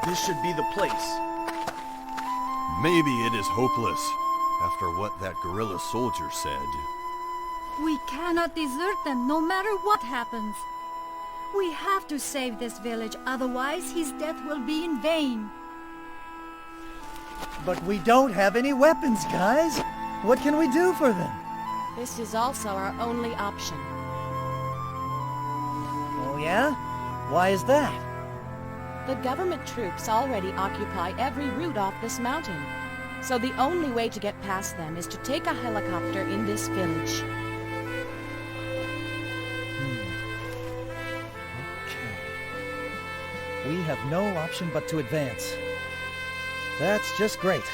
this should be the place. Maybe it is hopeless, after what that guerrilla soldier said. We cannot desert them no matter what happens. We have to save this village, otherwise his death will be in vain. But we don't have any weapons, guys. What can we do for them? This is also our only option. Oh yeah? Why is that? The government troops already occupy every route off this mountain. So the only way to get past them is to take a helicopter in this village. Okay. We have no option but to advance. That's just great.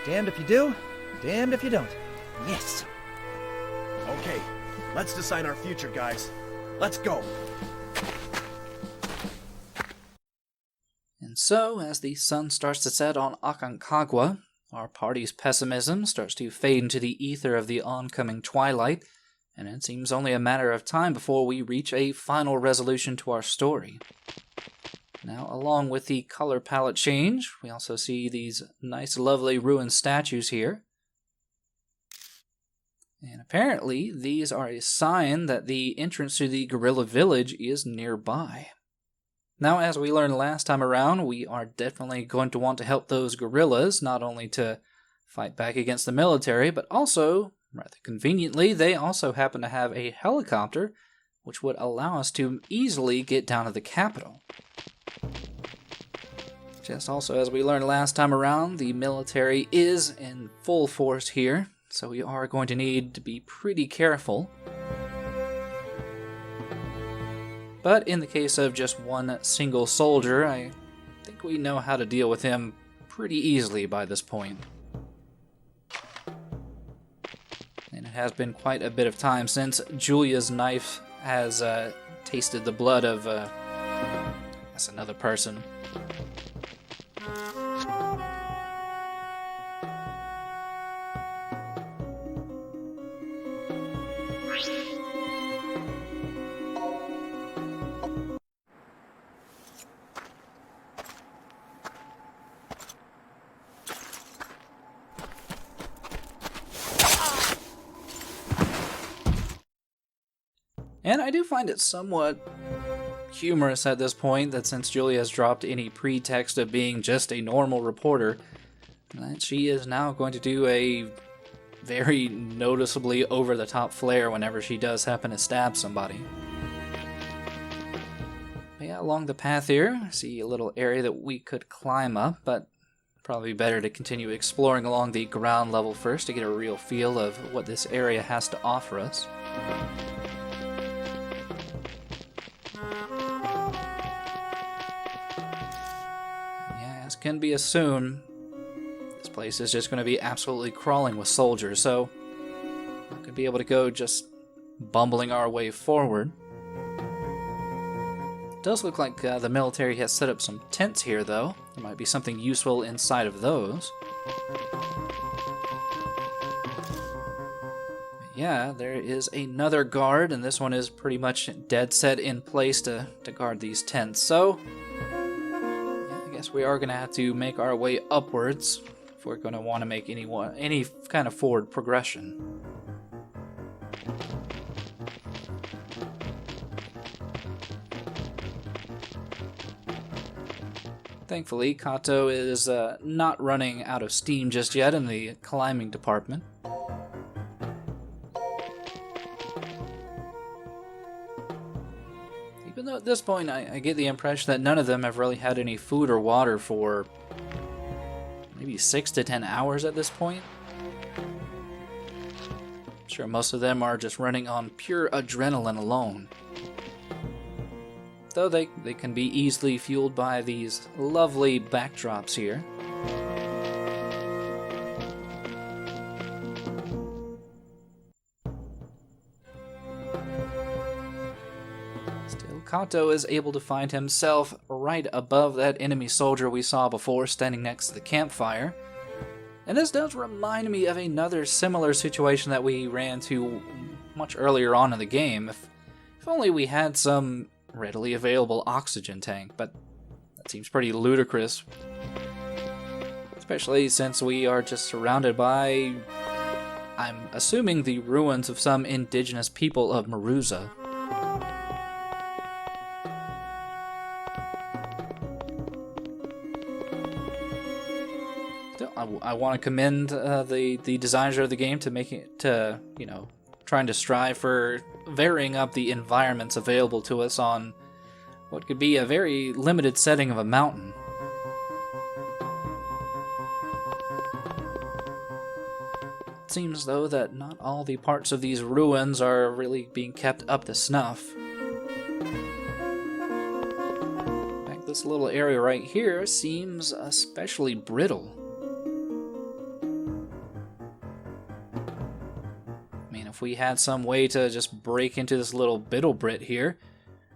Damned if you do, damned if you don't. Yes! Okay, let's decide our future, guys. Let's go. And so, as the sun starts to set on Aconcagua, our party's pessimism starts to fade into the ether of the oncoming twilight, and it seems only a matter of time before we reach a final resolution to our story. Now, along with the color palette change, we also see these nice, lovely ruined statues here. And apparently, these are a sign that the entrance to the guerrilla village is nearby. Now, as we learned last time around, we are definitely going to want to help those guerrillas, not only to fight back against the military, but also, rather conveniently, they also happen to have a helicopter, which would allow us to easily get down to the capital. Just also, as we learned last time around, the military is in full force here, so we are going to need to be pretty careful. But in the case of just one single soldier, I think we know how to deal with him pretty easily by this point. And it has been quite a bit of time since Julia's knife has tasted the blood of that's another person. And I do find it somewhat humorous at this point that since Julia has dropped any pretext of being just a normal reporter, that she is now going to do a very noticeably over-the-top flare whenever she does happen to stab somebody. But yeah, along the path here, I see a little area that we could climb up, but probably better to continue exploring along the ground level first to get a real feel of what this area has to offer us. As can be assumed, this place is just going to be absolutely crawling with soldiers, so we're going to be able to go just bumbling our way forward. It does look like the military has set up some tents here, though. There might be something useful inside of those. Yeah, there is another guard, and this one is pretty much dead set in place to guard these tents, so we are going to have to make our way upwards if we're going to want to make any kind of forward progression. Thankfully, Kato is not running out of steam just yet in the climbing department. Even though at this point I get the impression that none of them have really had any food or water for maybe 6 to 10 hours at this point. I'm sure most of them are just running on pure adrenaline alone. Though they can be easily fueled by these lovely backdrops here. Kato is able to find himself right above that enemy soldier we saw before standing next to the campfire. And this does remind me of another similar situation that we ran into much earlier on in the game. If only we had some readily available oxygen tank, but That seems pretty ludicrous. Especially since we are just surrounded by, I'm assuming, the ruins of some indigenous people of Maruza. Still, I want to commend the designers of the game to making it, you know, trying to strive for varying up the environments available to us on what could be a very limited setting of a mountain. It seems, though, that not all the parts of these ruins are really being kept up to snuff. In fact, this little area right here seems especially brittle. I mean, if we had some way to just break into this little Bittlebrit here,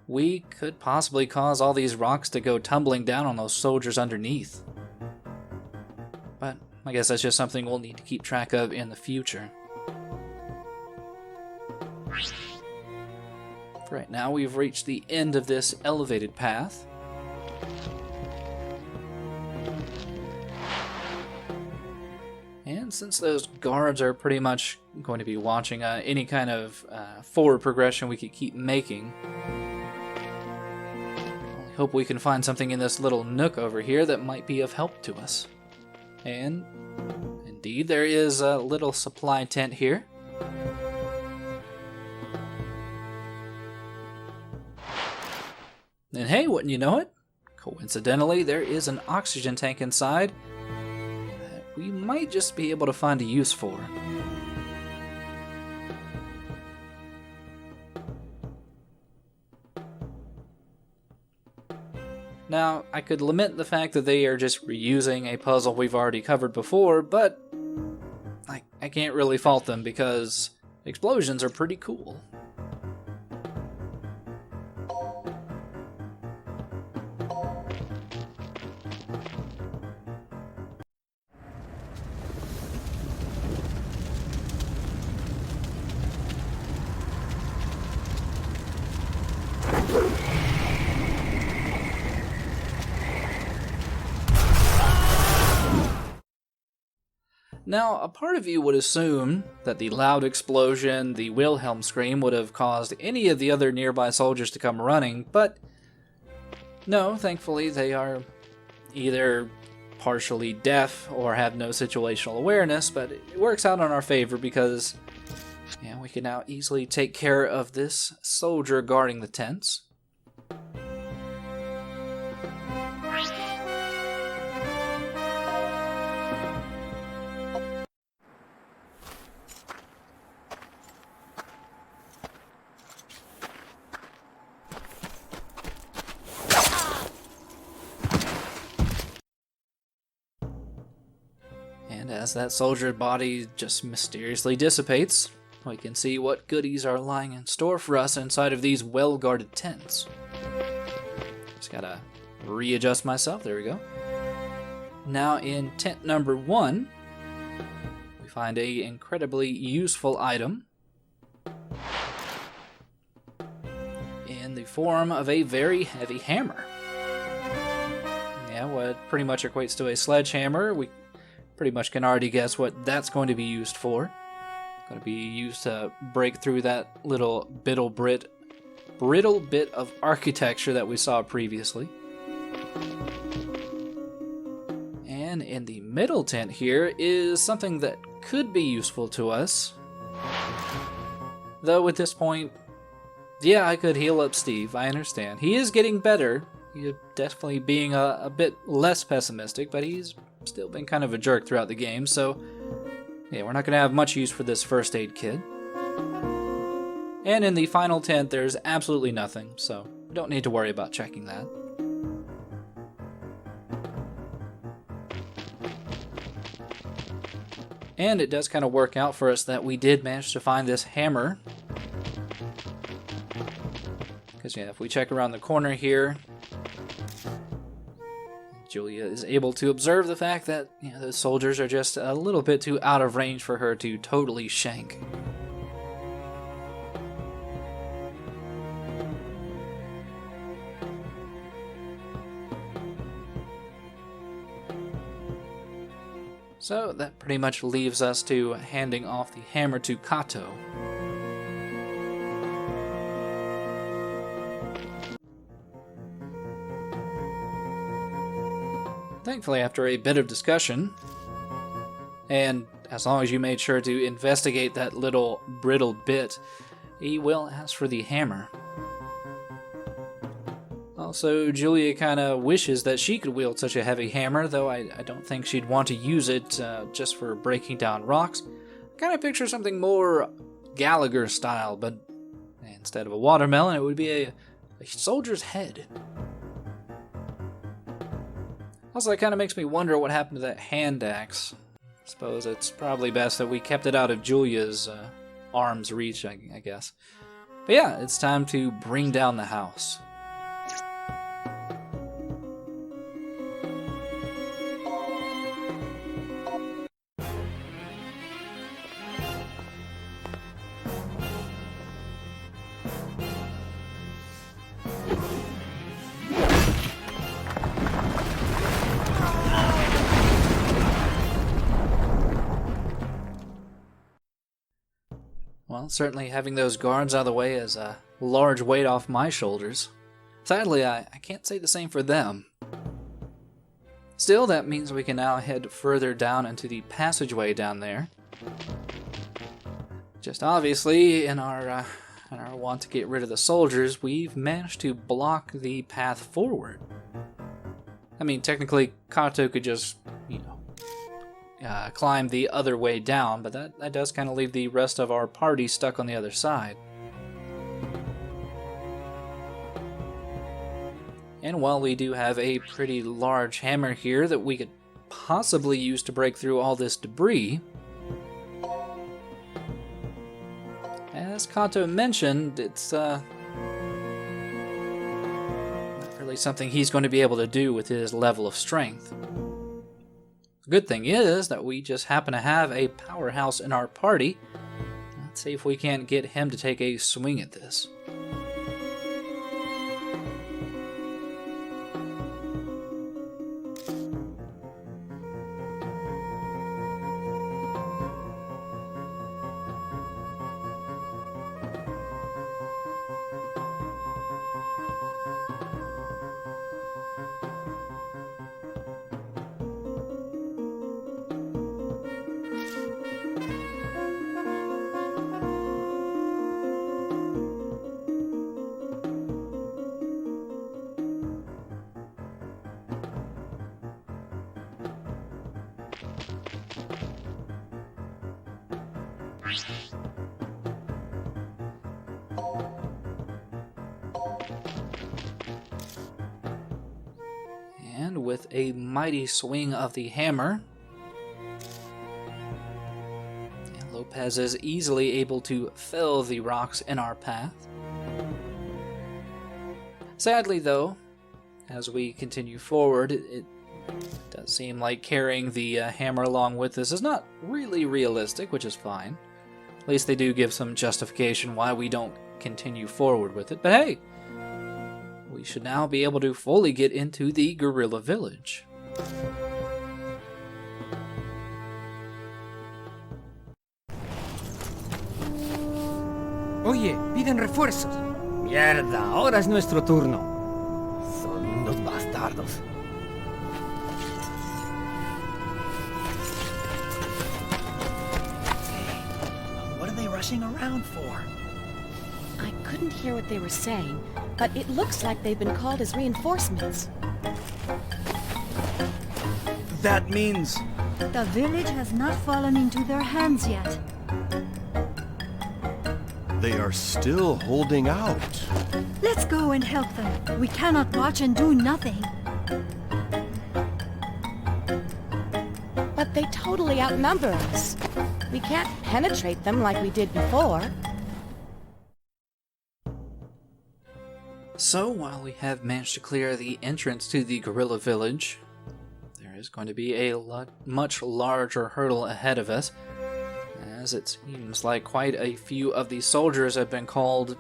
we could possibly cause all these rocks to go tumbling down on those soldiers underneath. But I guess that's just something we'll need to keep track of in the future. For right now, we've reached the end of this elevated path. And since those guards are pretty much going to be watching any kind of forward progression we could keep making, I hope we can find something in this little nook over here that might be of help to us. And indeed, there is a little supply tent here. And hey, wouldn't you know it? Coincidentally, there is an oxygen tank inside that we might just be able to find a use for. Now, I could lament the fact that they are just reusing a puzzle we've already covered before, but I can't really fault them because explosions are pretty cool. Now, a part of you would assume that the loud explosion, the Wilhelm scream, would have caused any of the other nearby soldiers to come running, but no, thankfully they are either partially deaf or have no situational awareness, but it works out in our favor because we can now easily take care of this soldier guarding the tents. And as that soldier's body just mysteriously dissipates, we can see what goodies are lying in store for us inside of these well-guarded tents. Just gotta readjust myself, there we go. Now in tent number 1, we find an incredibly useful item in the form of a very heavy hammer. Yeah, what pretty much equates to a sledgehammer. We pretty much can already guess what that's going to be used for. Going to be used to break through that little brittle bit of architecture that we saw previously. And in the middle tent here is something that could be useful to us. Though at this point, yeah, I could heal up Steve, I understand. He is getting better. He's definitely being a bit less pessimistic, but he's still been kind of a jerk throughout the game, so yeah, we're not going to have much use for this first aid kit. And in the final tent, there's absolutely nothing, so we don't need to worry about checking that. And it does kind of work out for us that we did manage to find this hammer. Because yeah, if we check around the corner here, Julia is able to observe the fact that those soldiers are just a little bit too out of range for her to totally shank. So that pretty much leaves us to handing off the hammer to Kato. Thankfully, after a bit of discussion, and as long as you made sure to investigate that little brittle bit, he will ask for the hammer. Also, Julia kind of wishes that she could wield such a heavy hammer, though I don't think she'd want to use it just for breaking down rocks. I kind of picture something more Gallagher style, but instead of a watermelon, it would be a soldier's head. Also, that kind of makes me wonder what happened to that hand axe. I suppose it's probably best that we kept it out of Julia's arm's reach, I guess. But yeah, it's time to bring down the house. Well, certainly having those guards out of the way is a large weight off my shoulders. Sadly, I can't say the same for them. Still, that means we can now head further down into the passageway down there. Just obviously, in our want to get rid of the soldiers, we've managed to block the path forward. I mean, technically, Kato could just, climb the other way down, but that does kind of leave the rest of our party stuck on the other side. And while we do have a pretty large hammer here that we could possibly use to break through all this debris, as Kato mentioned, it's not really something he's going to be able to do with his level of strength. The good thing is that we just happen to have a powerhouse in our party. Let's see if we can't get him to take a swing at this. And with a mighty swing of the hammer, Lopez is easily able to fell the rocks in our path. Sadly, though, as we continue forward, it does seem like carrying the hammer along with us is not really realistic, which is fine. At least they do give some justification why we don't continue forward with it. But hey, we should now be able to fully get into the guerrilla village. Oye, piden refuerzos. Mierda, ahora es nuestro turno. Son unos bastardos. What are they rushing around for? I couldn't hear what they were saying, but it looks like they've been called as reinforcements. That means... The village has not fallen into their hands yet. They are still holding out. Let's go and help them. We cannot watch and do nothing. But they totally outnumber us. We can't penetrate them like we did before. So while we have managed to clear the entrance to the guerrilla village, there is going to be a much larger hurdle ahead of us, as it seems like quite a few of the soldiers have been called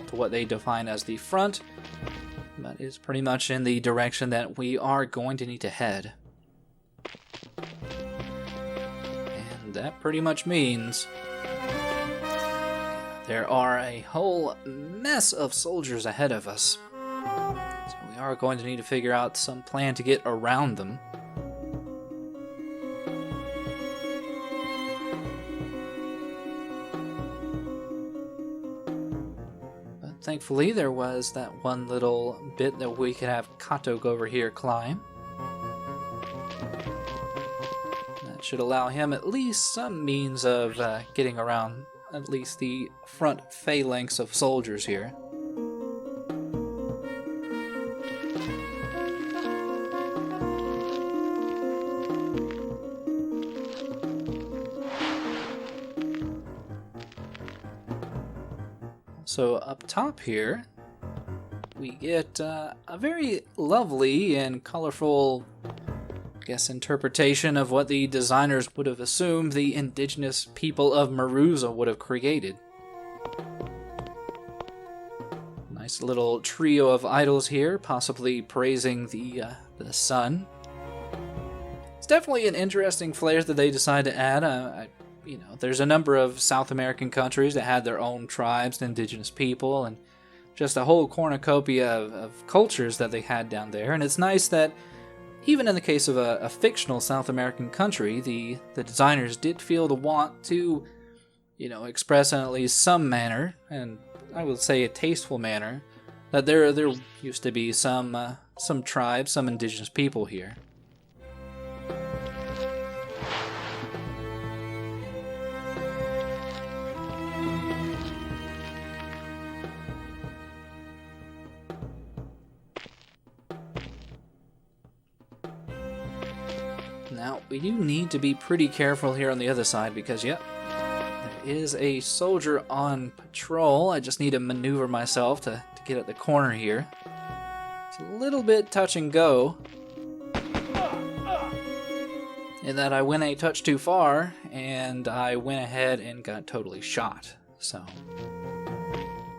to what they define as the front, but is pretty much in the direction that we are going to need to head. that pretty much means there are a whole mess of soldiers ahead of us. So we are going to need to figure out some plan to get around them. But thankfully there was that one little bit that we could have Kato go over here climb. That should allow him at least some means of getting around at least the front phalanx of soldiers here. So up top here, we get a very lovely and colorful, I guess, interpretation of what the designers would have assumed the indigenous people of Maruza would have created. Nice little trio of idols here, possibly praising the sun. It's definitely an interesting flair that they decide to add. You know, there's a number of South American countries that had their own tribes and indigenous people, and just a whole cornucopia of cultures that they had down there. And it's nice that even in the case of a fictional South American country, the designers did feel the want to, you know, express in at least some manner, and I would say a tasteful manner, that there used to be some tribes, some indigenous people here. Now, we do need to be pretty careful here on the other side because, yep, there is a soldier on patrol. I just need to maneuver myself to get at the corner here. It's a little bit touch and go in that I went a touch too far and I went ahead and got totally shot. So,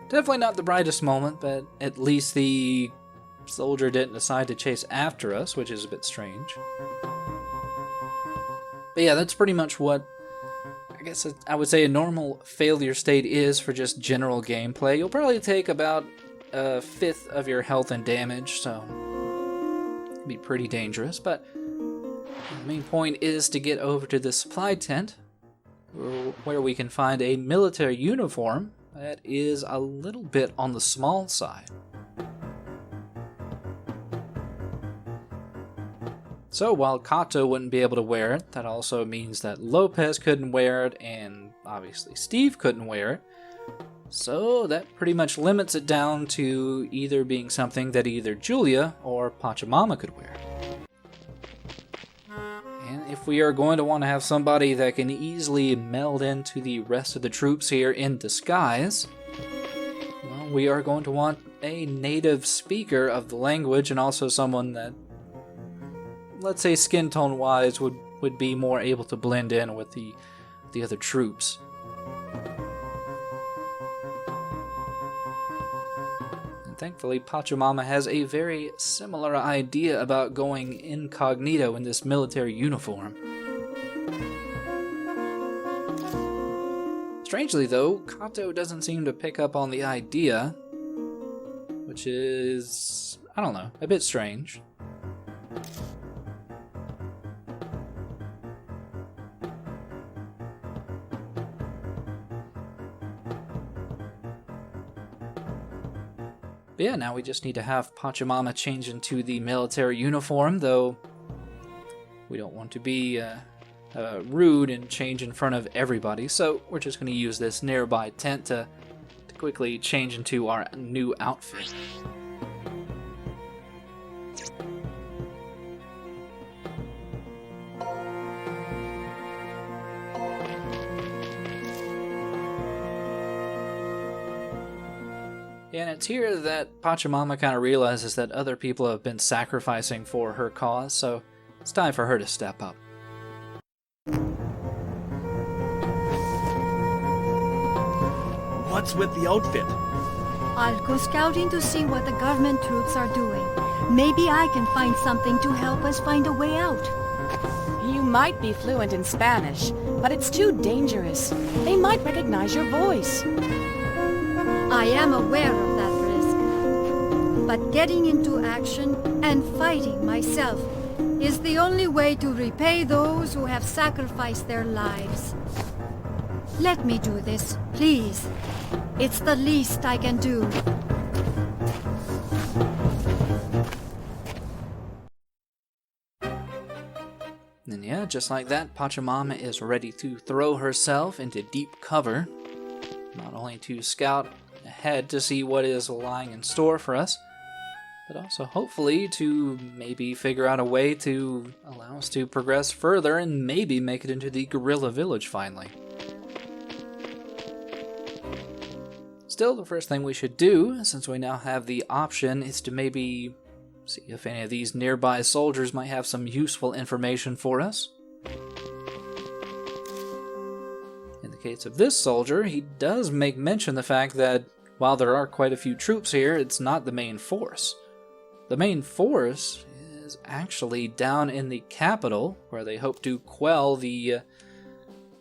definitely not the brightest moment, but at least the soldier didn't decide to chase after us, which is a bit strange. But yeah, that's pretty much what I guess I would say a normal failure state is for just general gameplay. You'll probably take about a fifth of your health and damage, so it'd be pretty dangerous. But the main point is to get over to the supply tent, where we can find a military uniform that is a little bit on the small side. So while Kato wouldn't be able to wear it, that also means that Lopez couldn't wear it, and obviously Steve couldn't wear it. So that pretty much limits it down to either being something that either Julia or Pachamama could wear. And if we are going to want to have somebody that can easily meld into the rest of the troops here in disguise, well, we are going to want a native speaker of the language and also someone that, let's say skin tone wise, would be more able to blend in with the other troops. And thankfully Pachamama has a very similar idea about going incognito in this military uniform. Strangely though, Kato doesn't seem to pick up on the idea, which is, I don't know, a bit strange. But yeah, now we just need to have Pachamama change into the military uniform, though we don't want to be rude and change in front of everybody, so we're just going to use this nearby tent to quickly change into our new outfit. And it's here that Pachamama kind of realizes that other people have been sacrificing for her cause, so it's time for her to step up. What's with the outfit? I'll go scouting to see what the government troops are doing. Maybe I can find something to help us find a way out. You might be fluent in Spanish, but it's too dangerous. They might recognize your voice. I am aware of that risk. But getting into action and fighting myself is the only way to repay those who have sacrificed their lives. Let me do this, please. It's the least I can do. And yeah, just like that, Pachamama is ready to throw herself into deep cover, not only to scout ahead to see what is lying in store for us, but also hopefully to maybe figure out a way to allow us to progress further and maybe make it into the guerrilla village finally. Still, the first thing we should do, since we now have the option, is to maybe see if any of these nearby soldiers might have some useful information for us. In the case of this soldier, he does make mention of the fact that while there are quite a few troops here, it's not the main force. The main force is actually down in the capital, where they hope to quell the,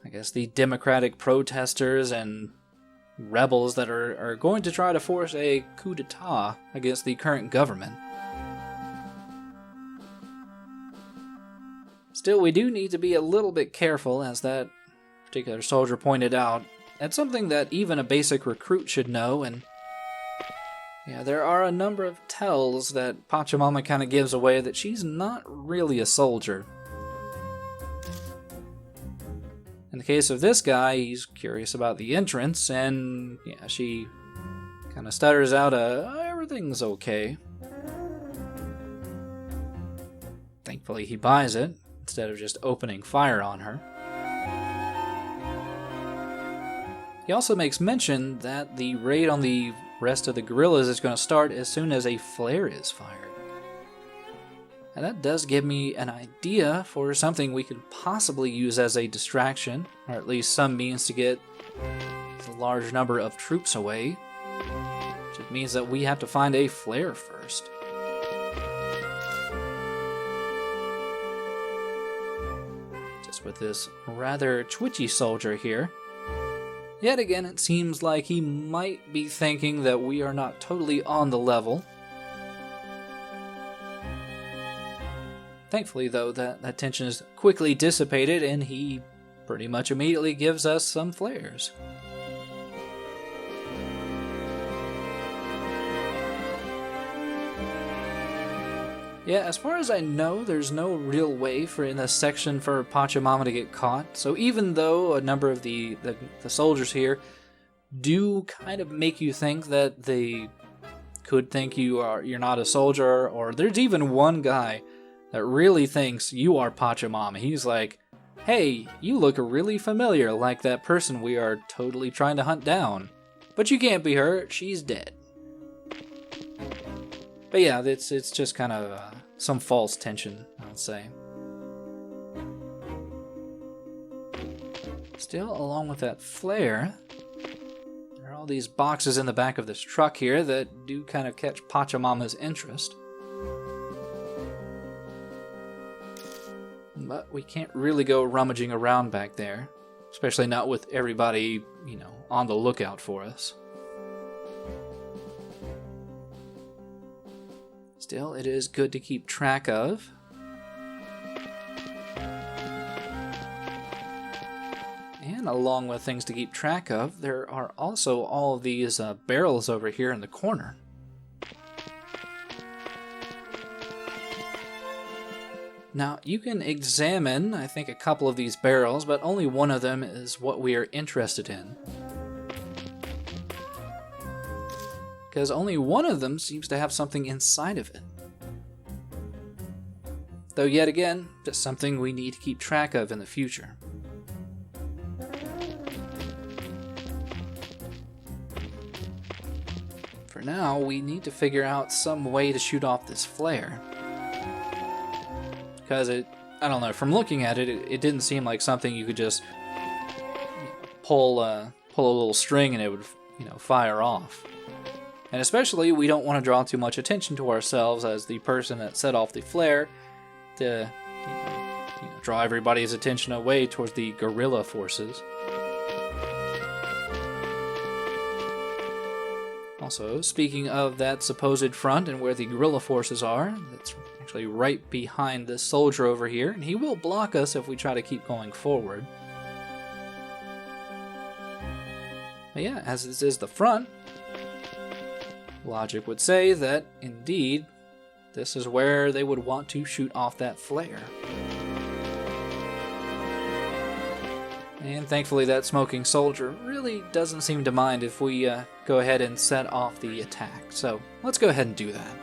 the democratic protesters and rebels that are going to try to force a coup d'etat against the current government. Still, we do need to be a little bit careful, as that particular soldier pointed out. That's something that even a basic recruit should know, and yeah, there are a number of tells that Pachamama kind of gives away that she's not really a soldier. In the case of this guy, he's curious about the entrance, and yeah, she kind of stutters out everything's okay. Thankfully, he buys it, instead of just opening fire on her. He also makes mention that the raid on the rest of the guerrillas is going to start as soon as a flare is fired. And that does give me an idea for something we could possibly use as a distraction, or at least some means to get a large number of troops away, which means that we have to find a flare first. Just with this rather twitchy soldier here. Yet again, it seems like he might be thinking that we are not totally on the level. Thankfully, though, that tension is quickly dissipated, and he pretty much immediately gives us some flares. Yeah, as far as I know, there's no real way in this section for Pachamama to get caught. So even though a number of the soldiers here do kind of make you think that they could think you're not a soldier, or there's even one guy that really thinks you are Pachamama. He's like, hey, you look really familiar, like that person we are totally trying to hunt down. But you can't be her, she's dead. But yeah, it's just kind of some false tension, I would say. Still, along with that flare, there are all these boxes in the back of this truck here that do kind of catch Pachamama's interest. But we can't really go rummaging around back there, especially not with everybody, on the lookout for us. Still, it is good to keep track of. And along with things to keep track of, there are also all of these barrels over here in the corner. Now, you can examine, I think, a couple of these barrels, but only one of them is what we are interested in. Because only one of them seems to have something inside of it. Though yet again, just something we need to keep track of in the future. For now, we need to figure out some way to shoot off this flare. Because I don't know, from looking at it, it didn't seem like something you could just pull a little string and it would, fire off. And especially, we don't want to draw too much attention to ourselves as the person that set off the flare to draw everybody's attention away towards the guerrilla forces. Also, speaking of that supposed front and where the guerrilla forces are, it's actually right behind this soldier over here, and he will block us if we try to keep going forward. But yeah, as this is the front, logic would say that, indeed, this is where they would want to shoot off that flare. And thankfully that smoking soldier really doesn't seem to mind if we go ahead and set off the attack. So let's go ahead and do that.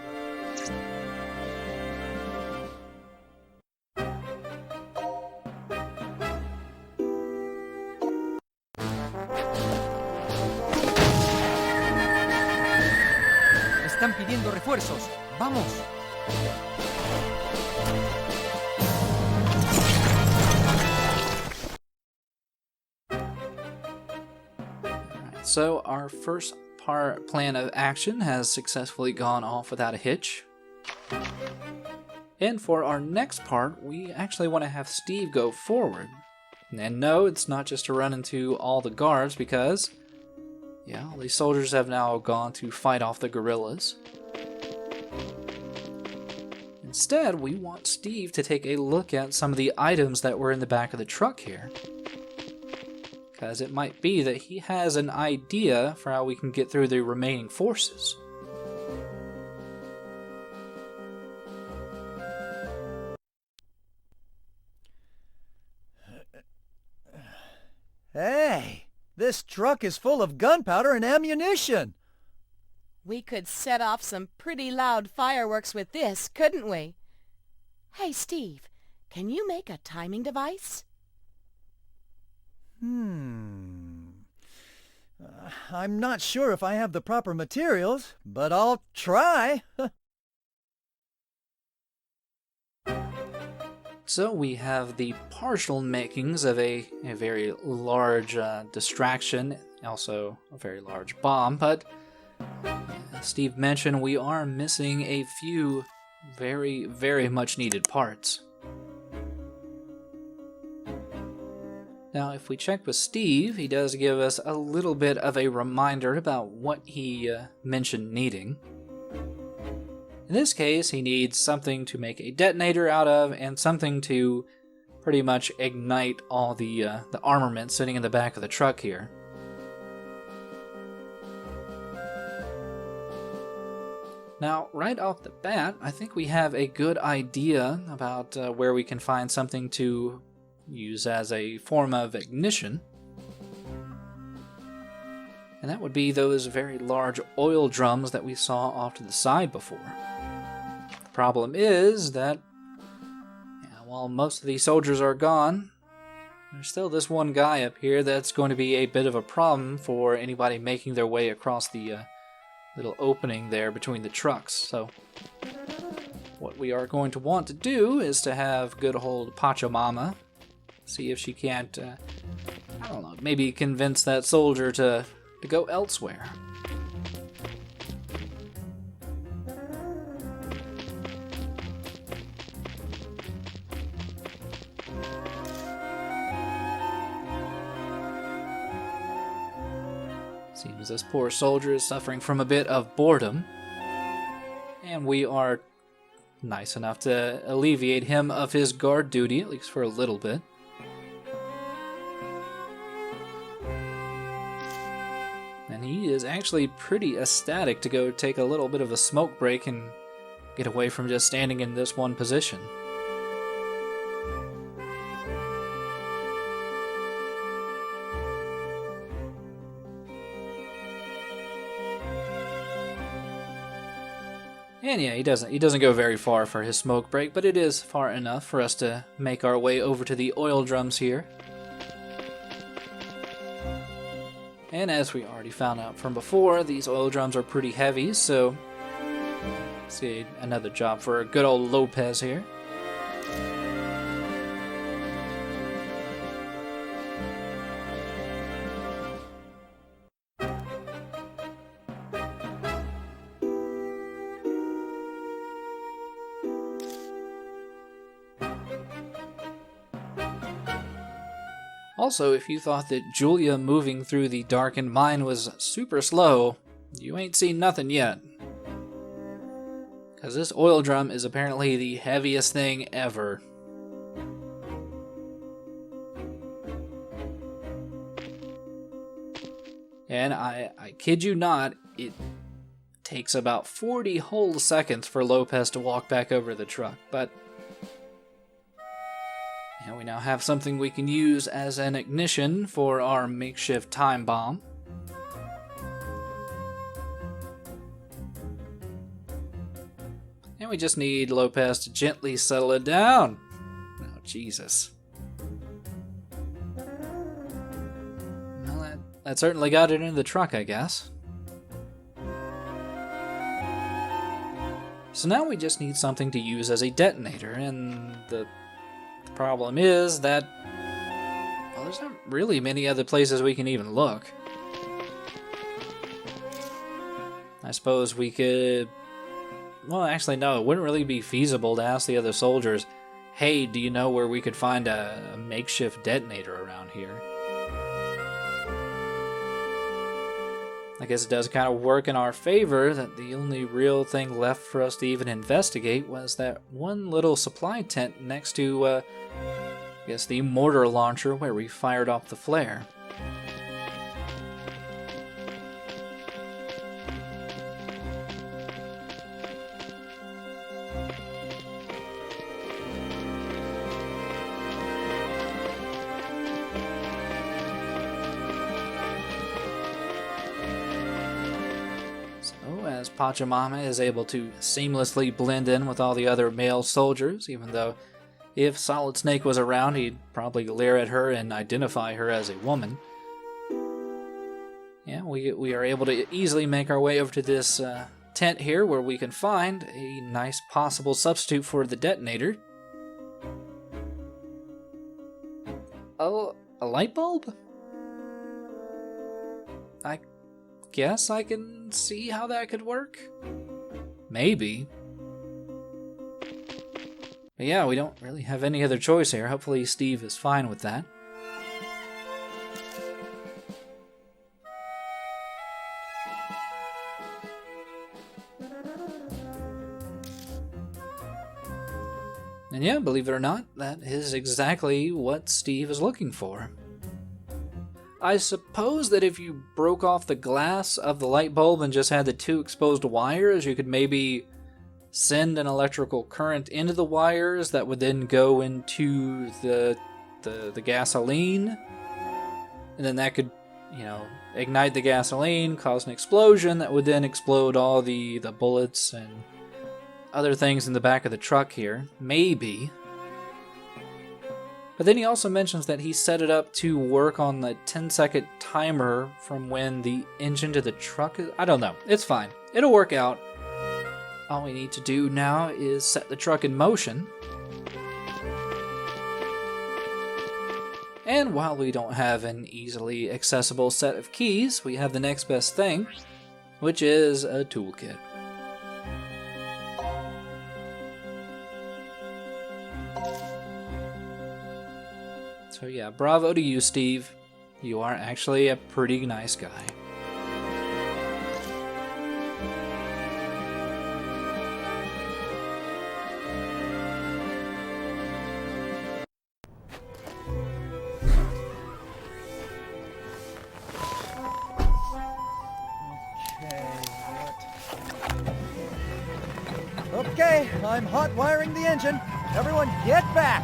Están pidiendo refuerzos. ¡Vamos! So our first plan of action has successfully gone off without a hitch. And for our next part, we actually want to have Steve go forward. And no, it's not just to run into all the guards because, yeah, all these soldiers have now gone to fight off the guerrillas. Instead, we want Steve to take a look at some of the items that were in the back of the truck here. Because it might be that he has an idea for how we can get through the remaining forces. Hey, this truck is full of gunpowder and ammunition. We could set off some pretty loud fireworks with this, couldn't we? Hey, Steve, can you make a timing device? I'm not sure if I have the proper materials, but I'll try. So we have the partial makings of a very large distraction, also a very large bomb, but as Steve mentioned, we are missing a few very, very much needed parts. Now, if we check with Steve, he does give us a little bit of a reminder about what he mentioned needing. In this case, he needs something to make a detonator out of and something to pretty much ignite all the armament sitting in the back of the truck here. Now, right off the bat, I think we have a good idea about where we can find something to use as a form of ignition. And that would be those very large oil drums that we saw off to the side before. The problem is that, while most of these soldiers are gone, there's still this one guy up here that's going to be a bit of a problem for anybody making their way across the little opening there between the trucks. So what we are going to want to do is to have good old Pachamama see if she can't, I don't know, maybe convince that soldier to go elsewhere. Seems this poor soldier is suffering from a bit of boredom, and we are nice enough to alleviate him of his guard duty, at least for a little bit. And he is actually pretty ecstatic to go take a little bit of a smoke break and get away from just standing in this one position. And yeah, he doesn't go very far for his smoke break, but it is far enough for us to make our way over to the oil drums here. And as we already found out from before, these oil drums are pretty heavy, so see another job for good old Lopez here. Also, if you thought that Julia moving through the darkened mine was super slow, you ain't seen nothing yet. Because this oil drum is apparently the heaviest thing ever. And I kid you not, it takes about 40 whole seconds for Lopez to walk back over the truck, but we now have something we can use as an ignition for our makeshift time bomb. And we just need Lopez to gently settle it down. Oh, Jesus. Well, that certainly got it into the truck, I guess. So now we just need something to use as a detonator, and the problem is that, well, there's not really many other places we can even look. I suppose we could... Well, actually, no, it wouldn't really be feasible to ask the other soldiers, hey, do you know where we could find a makeshift detonator around here? I guess it does kind of work in our favor that the only real thing left for us to even investigate was that one little supply tent next to, I guess, the mortar launcher where we fired off the flare. As Pachamama is able to seamlessly blend in with all the other male soldiers, even though if Solid Snake was around, he'd probably leer at her and identify her as a woman. Yeah, we are able to easily make our way over to this tent here where we can find a nice possible substitute for the detonator. Oh, a light bulb? I guess I can see how that could work. Maybe. But yeah, we don't really have any other choice here. Hopefully Steve is fine with that. And yeah, believe it or not, that is exactly what Steve is looking for. I suppose that if you broke off the glass of the light bulb and just had the two exposed wires, you could maybe send an electrical current into the wires that would then go into the gasoline. And then that could, ignite the gasoline, cause an explosion that would then explode all the bullets and other things in the back of the truck here. Maybe. But then he also mentions that he set it up to work on the 10-second timer from when the engine to the truck is... I don't know. It's fine. It'll work out. All we need to do now is set the truck in motion. And while we don't have an easily accessible set of keys, we have the next best thing, which is a toolkit. So yeah, bravo to you, Steve. You are actually a pretty nice guy. Okay, I'm hot wiring the engine. Everyone get back!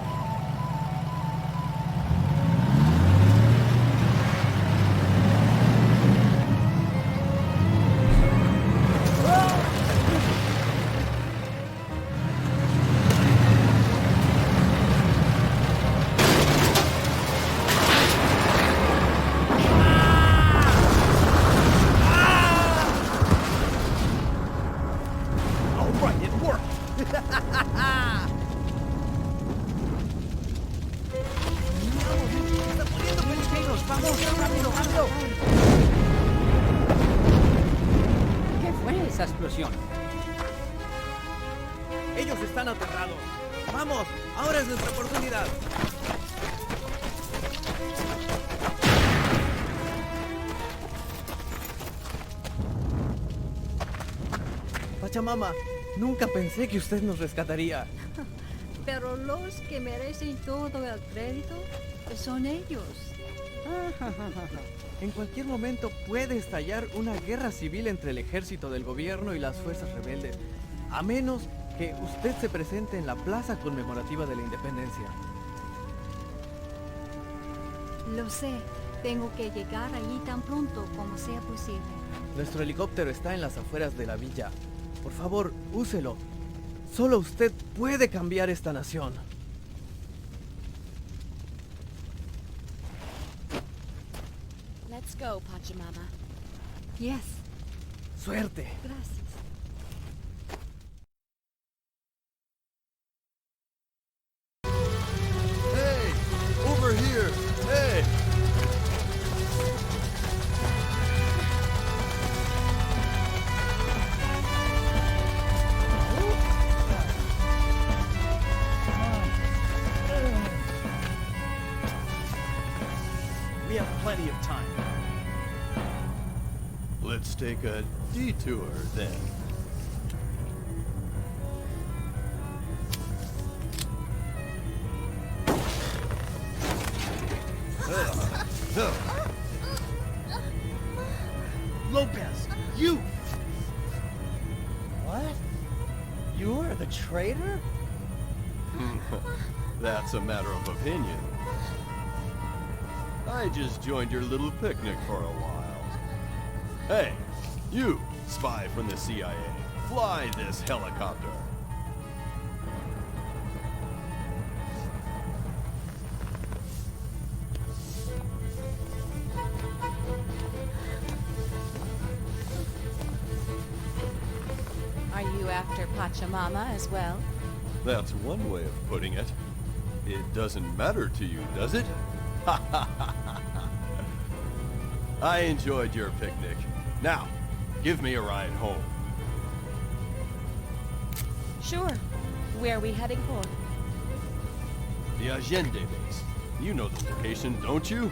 ¿Qué fue esa explosión? Ellos están aterrados. ¡Vamos! ¡Ahora es nuestra oportunidad! Pachamama, nunca pensé que usted nos rescataría. Pero los que merecen todo el crédito son ellos. En cualquier momento puede estallar una guerra civil entre el ejército del gobierno y las fuerzas rebeldes, a menos que usted se presente en la plaza conmemorativa de la independencia. Lo sé. Tengo que llegar allí tan pronto como sea posible. Nuestro helicóptero está en las afueras de la villa. Por favor, úselo. Solo usted puede cambiar esta nación. Let's go, Pachamama. Yes. Suerte. Gracias. Hey! Over here! Hey! We have plenty of time. Let's take a detour then. Lopez, you! What? You're the traitor? That's a matter of opinion. I just joined your little picnic for a while. Hey, you, spy from the CIA, fly this helicopter. Are you after Pachamama as well? That's one way of putting it. It doesn't matter to you, does it? I enjoyed your picnic. Now, give me a ride home. Sure. Where are we heading for? The Allende base. You know the location, don't you?